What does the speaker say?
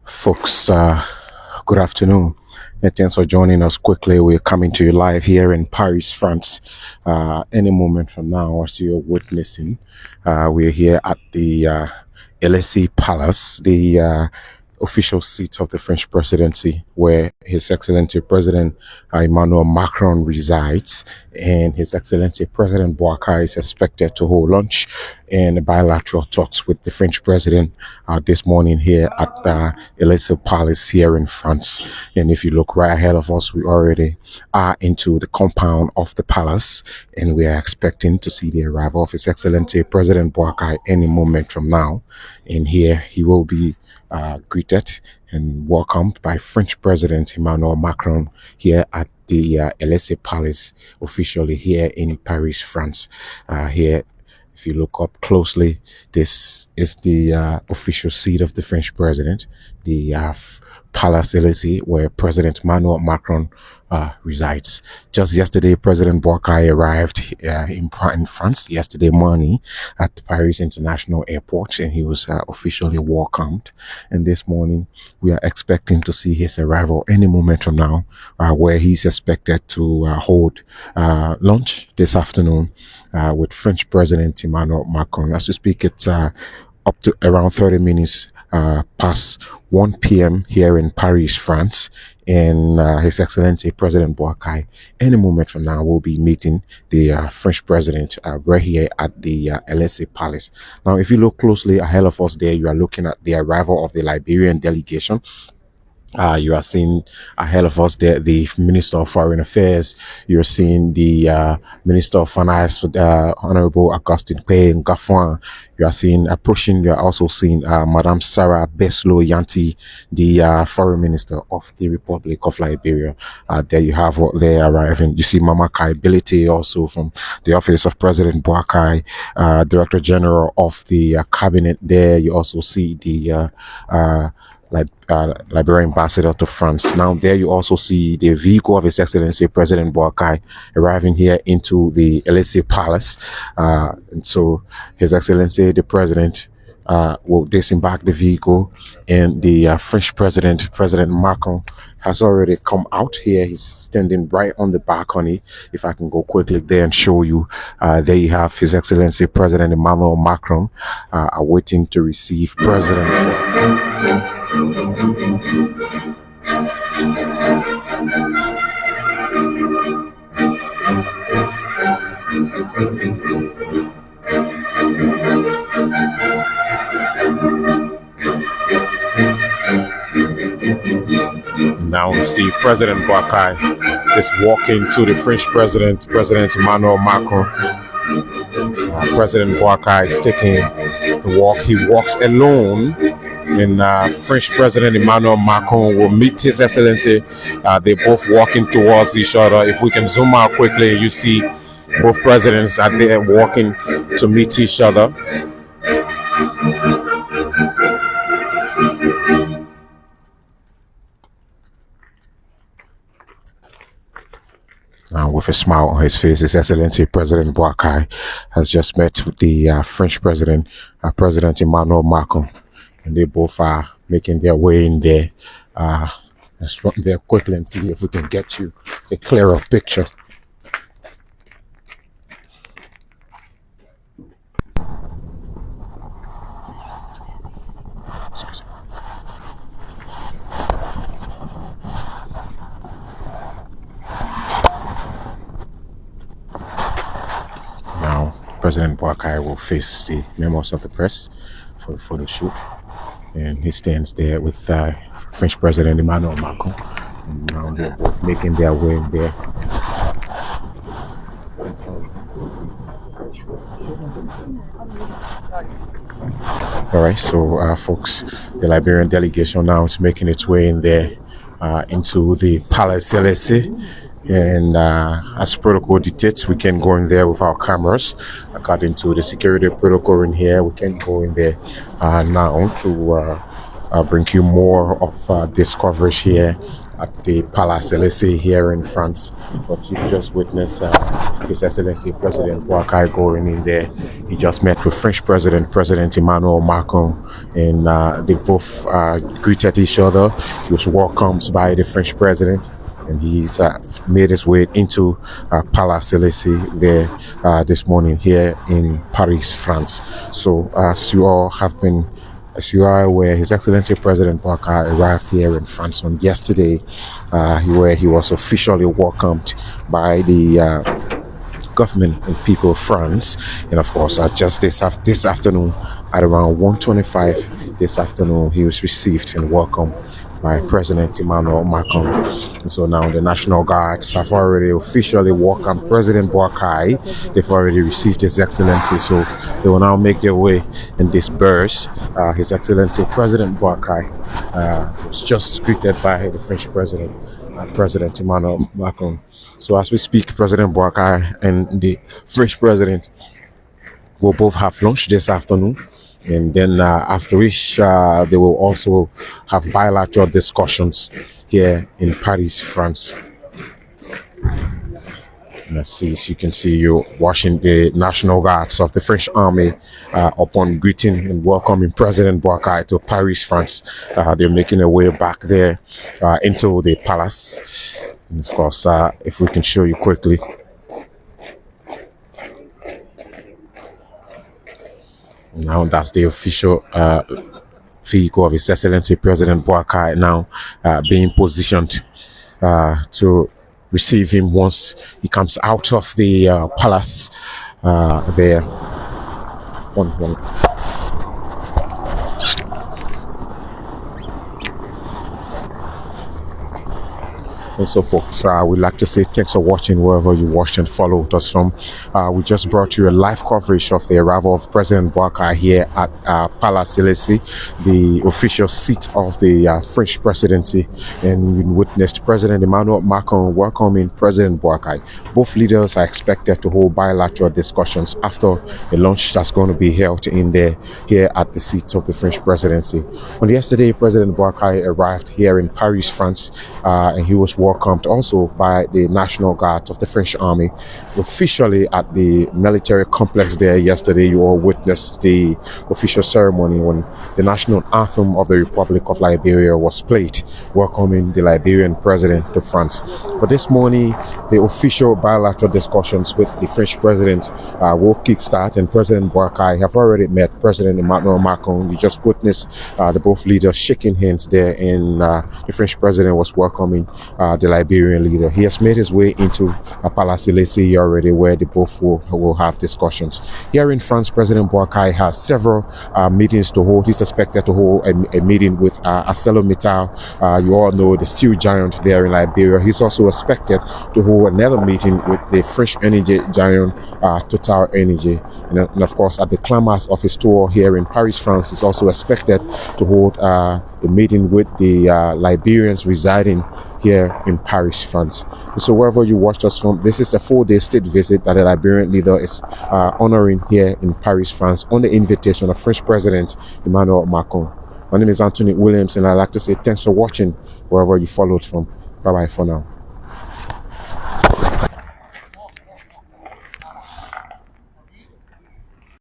Folks, good afternoon. And thanks for joining us quickly. We're coming to you live here in Paris, France. Any moment from now, as you're witnessing, we're here at the Élysée Palace, the official seat of the French presidency, where His Excellency President Emmanuel Macron resides, and His Excellency President Boakai is expected to hold lunch and bilateral talks with the French president this morning here at the Élysée Palace here in France. And if you look right ahead of us, we already are into the compound of the palace, and we are expecting to see the arrival of His Excellency President Boakai any moment from now. And here he will be greeted and welcomed by French President Emmanuel Macron here at the Élysée Palace, officially here in Paris, France. Here, if you look up closely, this is the official seat of the French president, the Palace Élysée, where President Emmanuel Macron resides. Just yesterday, President Boakai arrived in France yesterday morning at the Paris International Airport, and he was officially welcomed. And this morning, we are expecting to see his arrival any moment from now, where he's expected to hold lunch this afternoon with French President Emmanuel Macron. As we speak, it's up to around 30 minutes past 1 p.m. here in Paris, France, and His Excellency President Boakai any moment from now will be meeting the French president right here at the Élysée Palace. Now, if you look closely ahead of us there, you are looking at the arrival of the Liberian delegation. You are seeing ahead of us there the Minister of Foreign Affairs. You're seeing the Minister of Finance, Honorable Augustin Pay Ngafouan. You are seeing approaching. You are also seeing Madame Sarah Beslo Yanti, the Foreign Minister of the Republic of Liberia. There you have what they are arriving. You see Mama Kai Bility also from the Office of President Boakai, Director General of the Cabinet. There you also see the Liberian ambassador to France. Now there you also see the vehicle of His Excellency President Boakai arriving here into the Élysée Palace, and so His Excellency the President will disembark the vehicle, and the French President Macron has already come out here. He's standing right on the balcony. If I can go quickly there and show you, there you have His Excellency President Emmanuel Macron awaiting to receive President. Now we see President Boakai is walking to the French President Emmanuel Macron. President Boakai is taking the walk. He walks alone, and French President Emmanuel Macron will meet His Excellency. They're both walking towards each other. If we can zoom out quickly, you see both presidents are there walking to meet each other. With a smile on his face, His Excellency President Boakai has just met with the French President, President Emmanuel Macron, and they both are making their way in there. Let's run there quickly and see if we can get you a clearer picture. President Boakai will face the members of the press for the photo shoot, and he stands there with French President Emmanuel Macron, and now they're both making their way in there. All right, so folks, the Liberian delegation now is making its way in there into the Palace Élysée. And as protocol dictates, we can go in there with our cameras. According to the security protocol in here, we can go in there now to bring you more of this coverage here at the Palace Élysée here in France. But you just witnessed His Excellency President Boakai going in there. He just met with French President Emmanuel Macron, and they both greeted each other. He was welcomed by the French President, and he's made his way into Palace Élysée there this morning here in Paris, France. So as you are aware, His Excellency President Boakai arrived here in France on yesterday, where he was officially welcomed by the government and people of France. And of course, just this afternoon at around 1:25 this afternoon, he was received and welcomed by President Emmanuel Macron. And so now the National Guards have already officially welcomed President Boakai. They've already received His Excellency, so they will now make their way and disperse. His Excellency President Boakai was just greeted by the French President, President Emmanuel Macron. So as we speak, President Boakai and the French President will both have lunch this afternoon. And then after which they will also have bilateral discussions here in Paris, France. And as you can see, you watching the National Guards of the French Army upon greeting and welcoming President Boakai to Paris, France. They're making their way back there into the palace. And of course, if we can show you quickly. Now that's the official vehicle of His Excellency President Boakai now being positioned to receive him once he comes out of the palace there. One. And so folks, we'd like to say thanks for watching wherever you watched and followed us from. We just brought you a live coverage of the arrival of President Boakai here at Palace Élysée, the official seat of the French presidency, and we witnessed President Emmanuel Macron welcoming President Boakai. Both leaders are expected to hold bilateral discussions after the lunch that's going to be held in there here at the seat of the French presidency. On yesterday, President Boakai arrived here in Paris, France, and he was welcomed also by the National Guard of the French Army officially at the military complex there yesterday. You all witnessed the official ceremony when the national anthem of the Republic of Liberia was played, welcoming the Liberian president to France. But this morning, the official bilateral discussions with the French president will kickstart, and President Boakai have already met President Emmanuel Macron. You just witnessed the both leaders shaking hands there, and the French president was welcoming the Liberian leader. He has made his way into Palace Élysée already, where the both will have discussions. Here in France, President Boakai has several meetings to hold. He's expected to hold a meeting with ArcelorMittal. You all know the steel giant there in Liberia. He's also expected to hold another meeting with the French energy giant Total Energy. And of course, at the climax of his tour here in Paris, France, he's also expected to hold a meeting with the Liberians residing here in Paris, France. So wherever you watched us from, this is a 4-day state visit that the Liberian leader is honoring here in Paris, France, on the invitation of French President Emmanuel Macron. My name is Anthony Williams, and I'd like to say thanks for watching wherever you followed from. Bye-bye for now.